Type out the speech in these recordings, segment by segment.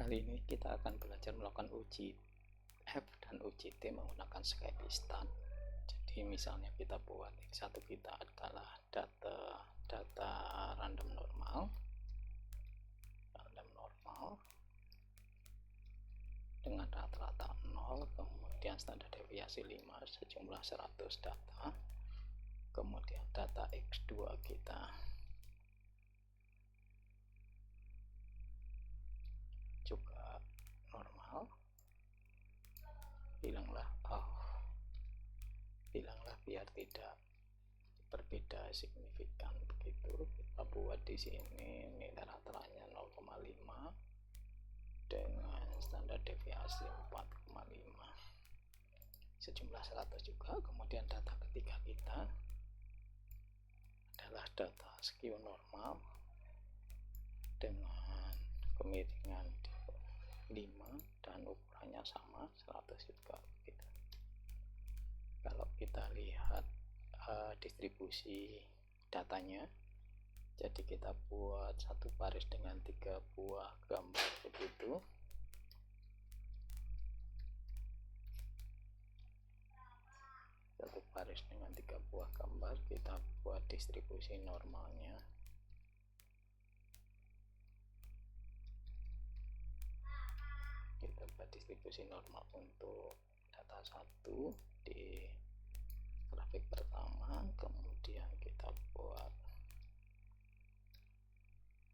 Kali ini kita akan belajar melakukan uji F dan uji T menggunakan Skype Start. Jadi misalnya kita buat X1 kita adalah data random normal dengan rata-rata 0, kemudian standar deviasi 5, sejumlah 100 data. Kemudian data X2 kita juga normal. Bilanglah biar tidak berbeda signifikan begitu. Kita buat di sini nilai rata-ratanya 0,5 dengan standar deviasi 4,5, sejumlah 100 juga. Kemudian data ketiga kita adalah data skew normal dengan kemiringan 5 dan ukurannya sama 100 juga gitu. Kalau kita lihat distribusi datanya, jadi kita buat satu baris dengan 3 buah gambar begitu. Satu baris dengan 3 buah gambar, kita buat distribusi normalnya. Kita buat distribusi normal untuk data 1 di grafik pertama, kemudian kita buat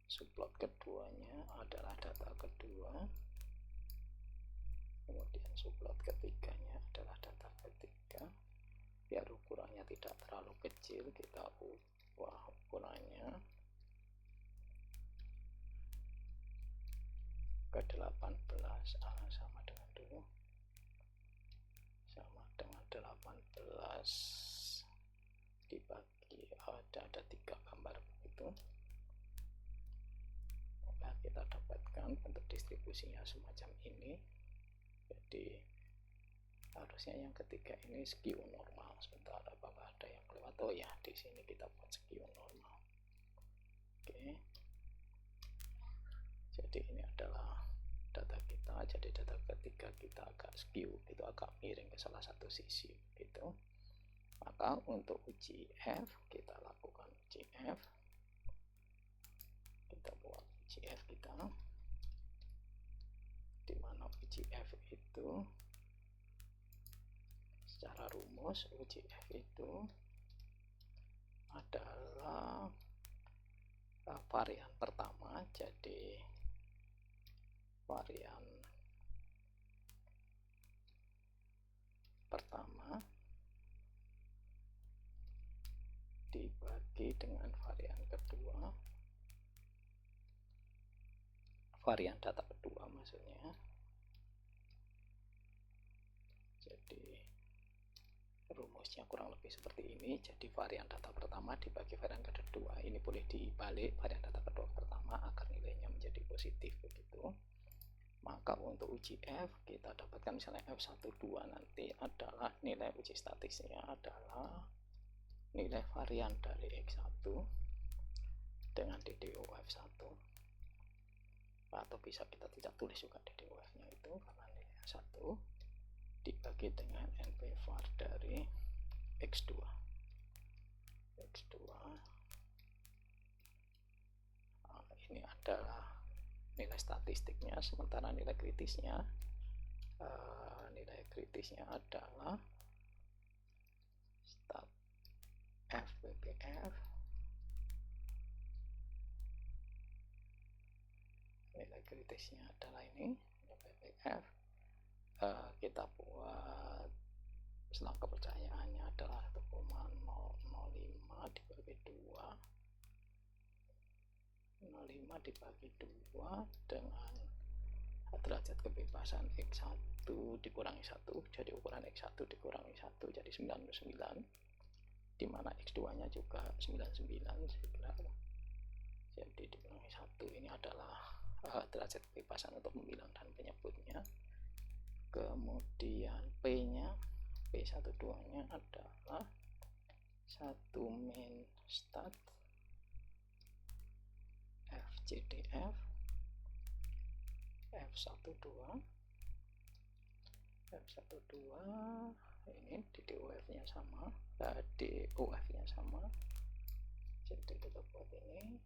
subplot keduanya adalah data kedua, kemudian subplot ketiganya adalah data ketiga. Biar ukurannya tidak terlalu kecil, kita ubah ukurannya ke 18, sama dengan dulu, sama dengan 18 dibagi ada 3 gambar begitu. Maka kita dapatkan bentuk distribusinya semacam ini. Jadi harusnya yang ketiga ini skew normal. Sebentar, apakah ada yang kelewat? Oh ya, di sini kita buat skew normal. Oke. Jadi ini adalah data kita. Jadi data ketiga kita agak skew, itu agak miring ke salah satu sisi gitu. Maka untuk uji F, kita lakukan uji F. Kita buat uji F kita, di mana uji F itu secara rumus uji F itu adalah varian pertama. Jadi varian pertama dibagi dengan varian kedua, varian data kedua maksudnya. Jadi rumusnya kurang lebih seperti ini. Jadi varian data pertama dibagi varian kedua, ini boleh dibalik varian data kedua pertama agar nilainya menjadi positif begitu. Maka untuk uji F kita dapatkan misalnya F12 nanti adalah nilai uji statistiknya adalah nilai varian dari X1 dengan DDOF1, atau bisa kita tidak tulis juga DDOF nya itu karena nilai 1 dibagi dengan NP var dari X2. Ini adalah nilai statistiknya, sementara nilai kritisnya adalah stat FPPF. Nilai kritisnya adalah ini FPPF. Kita buat selang kepercayaannya adalah 1,005 dibagi 2, 0,5 dibagi 2 dengan derajat kebebasan X1 dikurangi 1, jadi ukuran X1 dikurangi 1 jadi 99, dimana X2 nya juga 99 jadi dikurangi 1. Ini adalah derajat kebebasan untuk membilang dan menyebutnya. Kemudian P12 nya adalah 1 min stat FCDF F12 ini di DOF nya sama, DOF nya sama, jadi kita buat ini,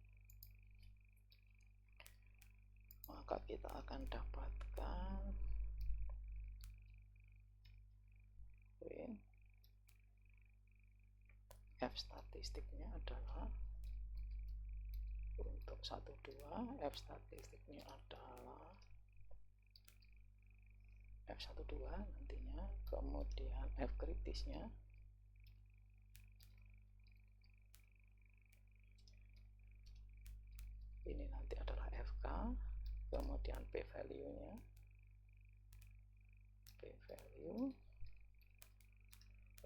maka kita akan dapatkan F statistiknya adalah untuk 12, F statistiknya adalah F12 nantinya, kemudian F kritisnya ini nanti adalah FK, kemudian P value nya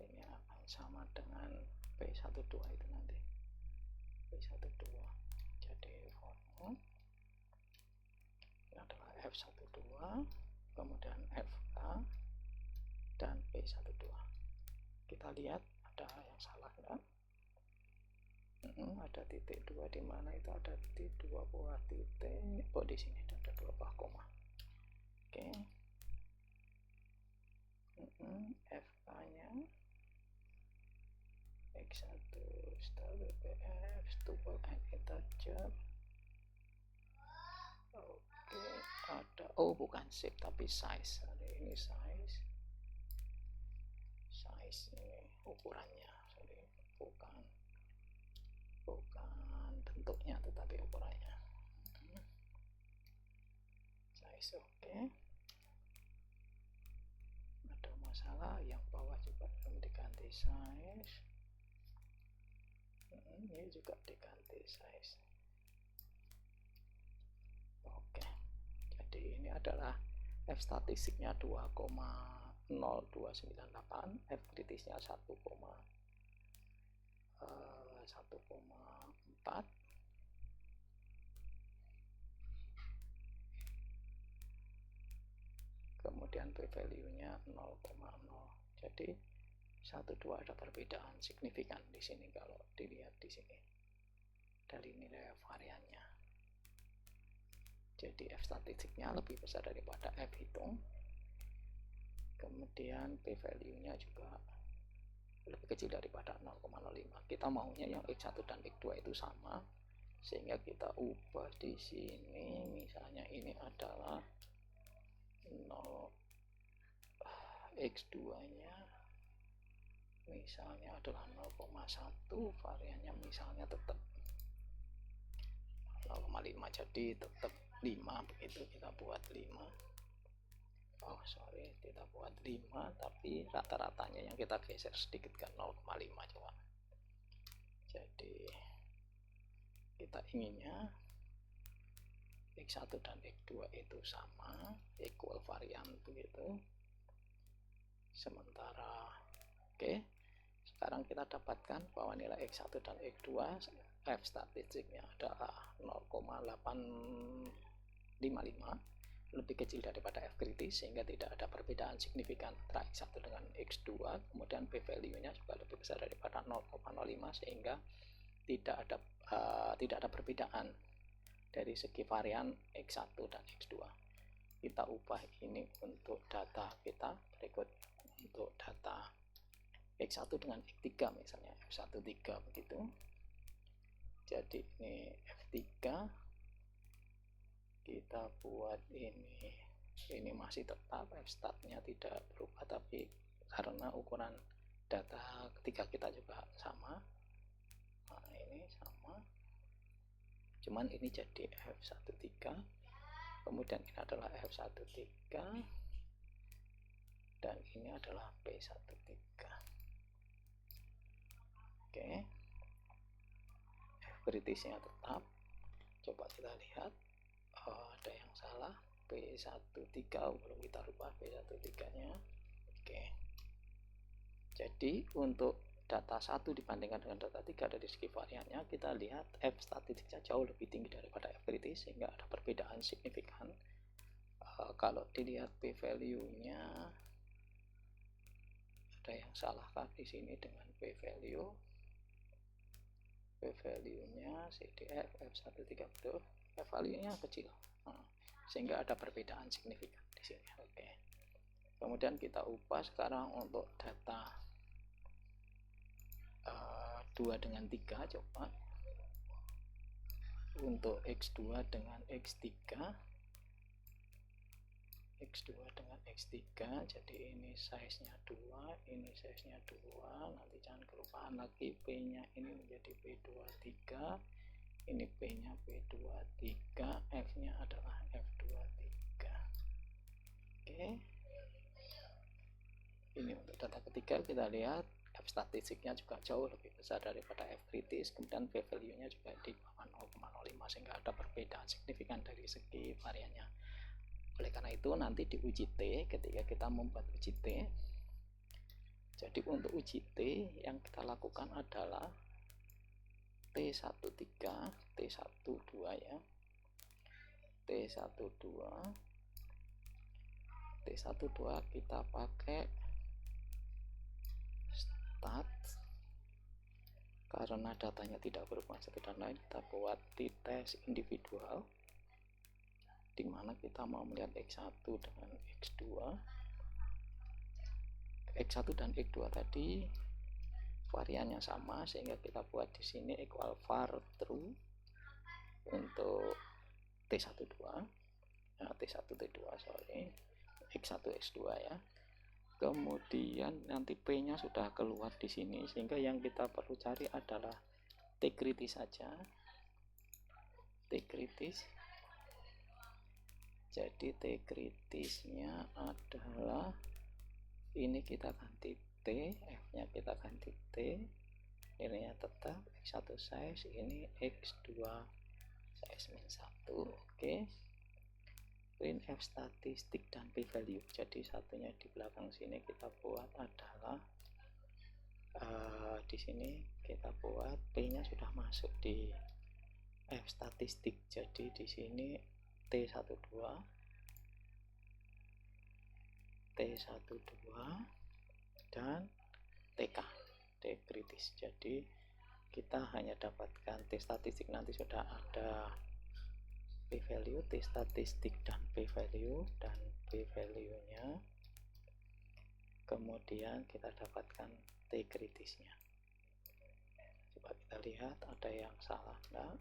ini akan sama dengan P12 itu nanti, P12, jadi formul ini adalah F12 kemudian FK dan P12. Kita lihat ada yang salah enggak? Ada titik 2 di mana itu, ada di 2 buah titik, oh di sini ada 2 buah koma. Oke. FK nya X1 star BPF tuple n integer. Oke, ada, oh bukan shape tapi size, ada ini size ini ukurannya, sorry, bukan bentuknya tetapi ukurannya, size. Oke, ada masalah yang bawah juga belum diganti size, ini juga diganti size. Oke, jadi ini adalah F statistiknya 2,0298, F kritisnya 1,4, kemudian P value nya 0,0. jadi 1,2 ada perbedaan signifikan di sini kalau dilihat di sini dari nilai variannya. Jadi F statistiknya lebih besar daripada F hitung, kemudian P value nya juga lebih kecil daripada 0,05. Kita maunya yang X1 dan X2 itu sama, sehingga kita ubah di sini, misalnya ini adalah 0, X2 nya misalnya adalah 0,1, variannya misalnya tetap 0,5, jadi tetap 5, begitu kita buat 5. Oh sorry, kita buat 5 tapi rata-ratanya yang kita geser sedikit ke 0,5 coba. Jadi kita inginnya X1 dan X2 itu sama, equal varian begitu. Sementara oke, sekarang kita dapatkan bahwa nilai X1 dan X2 F statistiknya adalah 0,855, lebih kecil daripada F kritis, sehingga tidak ada perbedaan signifikan antara X1 dengan X2. Kemudian P value nya juga lebih besar daripada 0,05, sehingga tidak ada perbedaan dari segi varian X1 dan X2. Kita ubah ini untuk data kita berikut, untuk data X1 dengan X3 misalnya F13 begitu. Jadi ini F3 kita buat ini masih tetap F statnya tidak berubah, tapi karena ukuran data ketiga kita juga sama, nah ini sama, cuman ini jadi F13, kemudian ini adalah F13 dan ini adalah P13. Oke, F kritisnya tetap, coba kita lihat, ada yang salah, P13 belum kita rubah P13 nya. Oke, jadi untuk data 1 dibandingkan dengan data 3 dari segi variannya, kita lihat F statistiknya jauh lebih tinggi daripada F kritis, sehingga ada perbedaan signifikan. Kalau dilihat P value nya ada yang salahkah di sini dengan P value nya CDF F13 betul, F value nya kecil. Nah, sehingga ada perbedaan signifikan di sini. Oke. Kemudian kita ubah sekarang untuk data 2 dengan 3, coba untuk X2 dengan X3, X2 dengan X3, jadi ini size nya 2, ini size nya 2, nanti jangan kelupaan lagi P nya ini menjadi P23, ini P nya P23, F nya adalah F23. Oke, ini untuk data ketiga. Kita lihat F statistiknya juga jauh lebih besar daripada F kritis, kemudian P value nya juga di bawah 0,05, sehingga ada perbedaan signifikan dari segi variannya. Oleh karena itu nanti di uji T, ketika kita membuat uji T, jadi untuk uji T yang kita lakukan adalah T13, T12 ya, T12 kita pakai stat, karena datanya tidak berhubungan satu dan lain, kita buat di tes individual, di mana kita mau melihat X1 dengan X2. X1 dan X2 tadi variannya sama, sehingga kita buat di sini equal var true untuk T12, T1T2 sorry, X1 X2 ya. Kemudian nanti P nya sudah keluar di sini, sehingga yang kita perlu cari adalah T kritis saja, T kritis. Jadi T kritisnya adalah ini, kita ganti T, F nya kita ganti T, nilainya tetap X1 size, ini X2 size min 1. Oke. Print F statistik dan P value. Jadi satunya di belakang sini kita buat adalah di sini kita buat P nya sudah masuk di F statistik. Jadi di sini T12, T12 dan TK, T kritis. Jadi kita hanya dapatkan T statistik, nanti sudah ada P value, T statistik dan P value, dan P value nya kemudian kita dapatkan T kritisnya. Coba kita lihat ada yang salah enggak.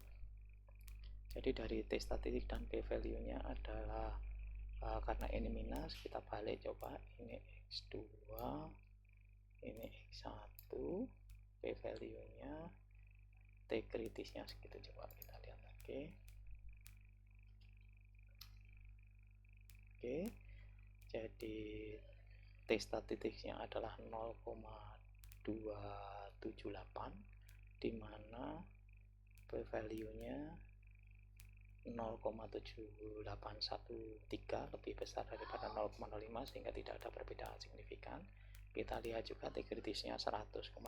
Jadi dari T statistik dan P value nya adalah karena ini minus, kita balik, coba ini X2, ini X1, P value nya T kritisnya segitu. Coba kita lihat lagi. Oke, jadi T statistiknya adalah 0,278, di mana P value nya 0,7813, lebih besar daripada 0,05, sehingga tidak ada perbedaan signifikan. Kita lihat juga T kritisnya 100,98,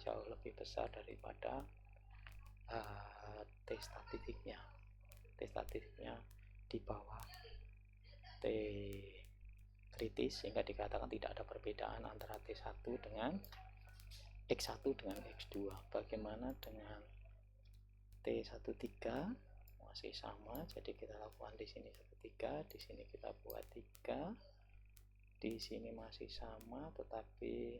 jauh lebih besar daripada T statistiknya. T statistiknya di bawah T kritis, sehingga dikatakan tidak ada perbedaan antara T1 dengan X1 dengan X2. Bagaimana dengan T13? Masih sama, jadi kita lakukan di sini 13, di sini kita buat 3, di sini masih sama, tetapi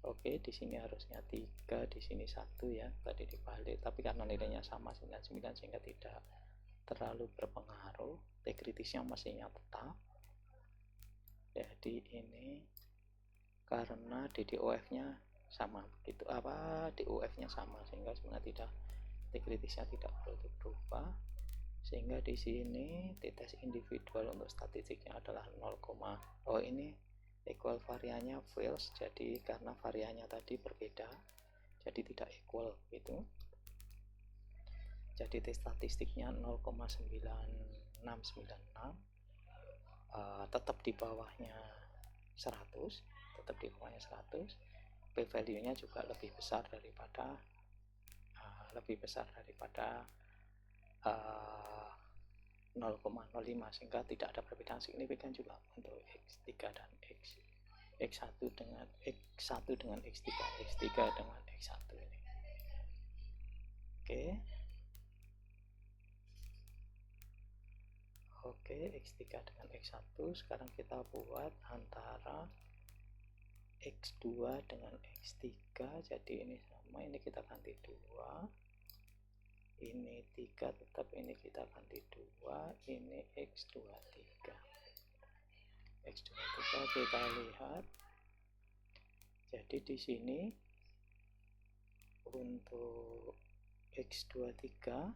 oke, di sini harusnya 3, di sini 1 ya, tadi dibalik, tapi karena nilainya sama 99, sehingga tidak terlalu berpengaruh. T kritisnya mestinya tetap. Jadi ini karena DDOF nya sama, begitu, DOF nya sama, sehingga sebenarnya tidak, T kritisnya tidak perlu berubah. Sehingga di sini T tes individual untuk statistiknya adalah 0, ini equal variannya fails, jadi karena variannya tadi berbeda, jadi tidak equal gitu. Jadi T statistiknya 0,9696, tetap di bawahnya 100, tetap di bawahnya 100. P value nya juga lebih besar daripada 0,05, sehingga tidak ada perbedaan signifikan juga untuk X3 dan X1 dengan X1 dengan X3, X3 dengan X1 ini. Oke, X3 dengan X1 sekarang kita buat antara X2 dengan X3, jadi ini sama, ini kita ganti 2, ini 3 tetap, ini kita ganti 2, ini X23. X23 kita lihat, jadi di sini untuk X23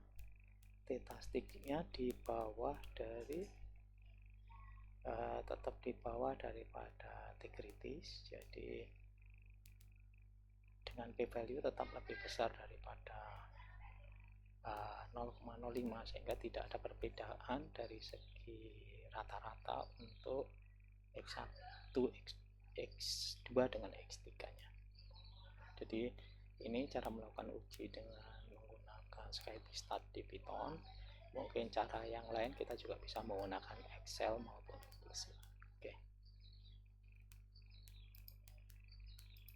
theta sticknya di bawah dari tetap di bawah daripada T kritis, jadi dengan p value tetap lebih besar daripada 0,05, sehingga tidak ada perbedaan dari segi rata-rata untuk X1, X2 dengan X3 nya. Jadi ini cara melakukan uji dengan menggunakan Skystat di Python. Mungkin cara yang lain kita juga bisa menggunakan Excel maupun Excel.